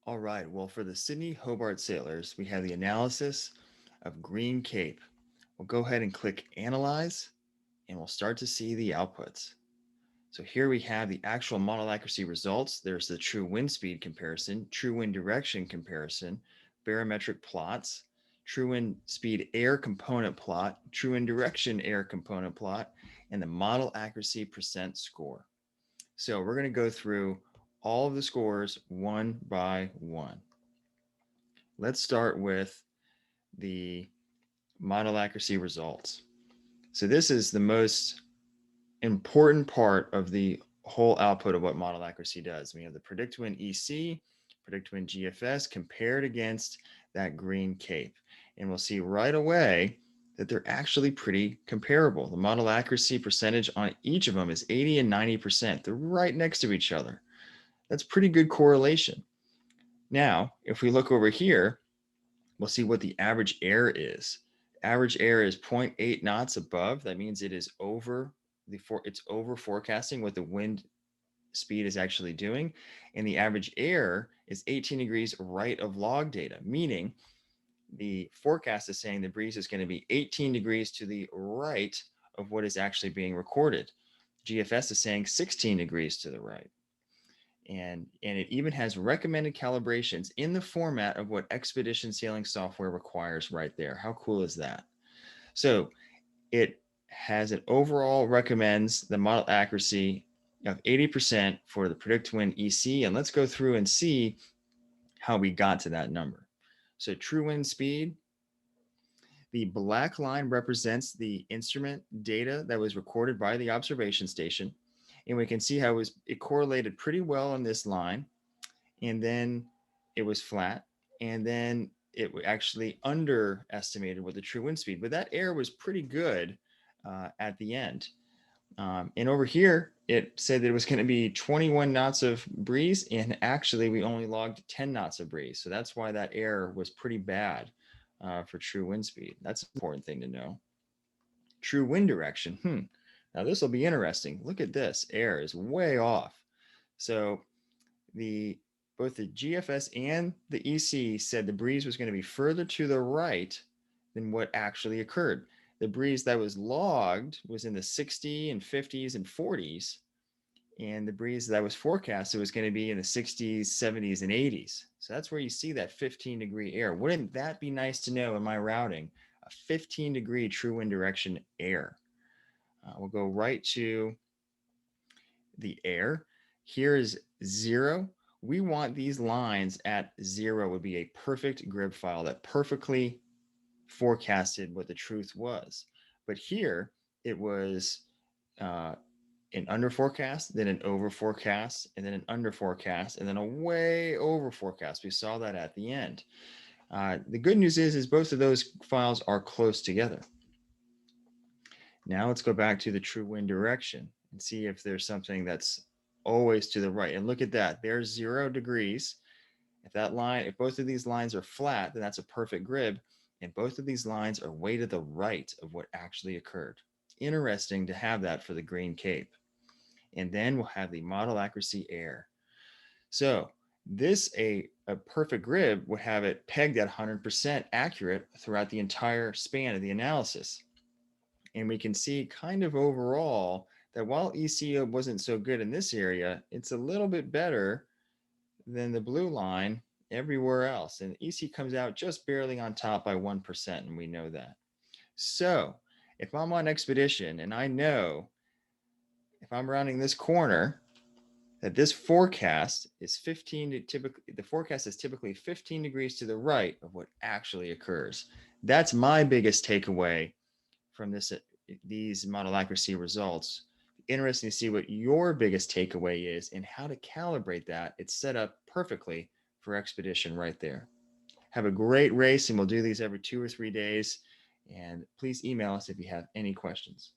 All right, well, for the Sydney Hobart Sailors, we have the analysis of Green Cape. We'll go ahead and click Analyze, and we'll start to see the outputs. So here we have the actual model accuracy results. There's the true wind speed comparison, true wind direction comparison, barometric plots, true wind speed air component plot, true wind direction air component plot, and the model accuracy percent score. So we're going to go through all of the scores one by one. Let's start with the model accuracy results. So this is the most important part of the whole output of what model accuracy does. We have the predict wind EC, predict wind GFS compared against that green cape. And we'll see right away that they're actually pretty comparable. The model accuracy percentage on each of them is 80 and 90%. They're right next to each other. That's pretty good correlation. Now, if we look over here, we'll see what the average error is. Average error is 0.8 knots above. That means it is it's over forecasting what the wind speed is actually doing. And the average error is 18 degrees right of log data, meaning the forecast is saying the breeze is going to be 18 degrees to the right of what is actually being recorded. GFS is saying 16 degrees to the right. And it even has recommended calibrations in the format of what expedition sailing software requires right there. How cool is that? So it has an overall recommends the model accuracy of 80% for the predict wind EC. And let's go through and see how we got to that number. So true wind speed, the black line represents the instrument data that was recorded by the observation station. And we can see how it correlated pretty well on this line. And then it was flat. And then it actually underestimated what the true wind speed, but that error was pretty good at the end. And over here, it said that it was going to be 21 knots of breeze, and actually we only logged 10 knots of breeze. So that's why that error was pretty bad for true wind speed. That's an important thing to know. True wind direction. Now this will be interesting. Look at this. Error is way off. So both the GFS and the EC said the breeze was going to be further to the right than what actually occurred. The breeze that was logged was in the 60 and 50s and 40s, and the breeze that was forecasted was going to be in the 60s, 70s, and 80s. So that's where you see that 15-degree error. Wouldn't that be nice to know in my routing? A 15-degree true wind direction error. We'll go right to the air. Here is 0. We want these lines at 0 would be a perfect grid file that perfectly forecasted what the truth was. But here it was an under forecast, then an over forecast, and then an under forecast, and then a way over forecast. We saw that at the end. The good news is both of those files are close together. Now let's go back to the true wind direction and see if there's something that's always to the right. And look at that. There's 0 degrees. If both of these lines are flat, then that's a perfect grid. And both of these lines are way to the right of what actually occurred. Interesting to have that for the Green Cape. And then we'll have the model accuracy error. So a perfect grid would have it pegged at 100% accurate throughout the entire span of the analysis. And we can see kind of overall that while ECO wasn't so good in this area, it's a little bit better than the blue line everywhere else. And EC comes out just barely on top by 1%, and we know that. So if I'm on expedition and I know if I'm rounding this corner that this forecast is the forecast is typically 15 degrees to the right of what actually occurs. That's my biggest takeaway from these model accuracy results. Interesting to see what your biggest takeaway is and how to calibrate that. It's set up perfectly for expedition right there. Have a great race, and we'll do these every 2 or 3 days. And please email us if you have any questions.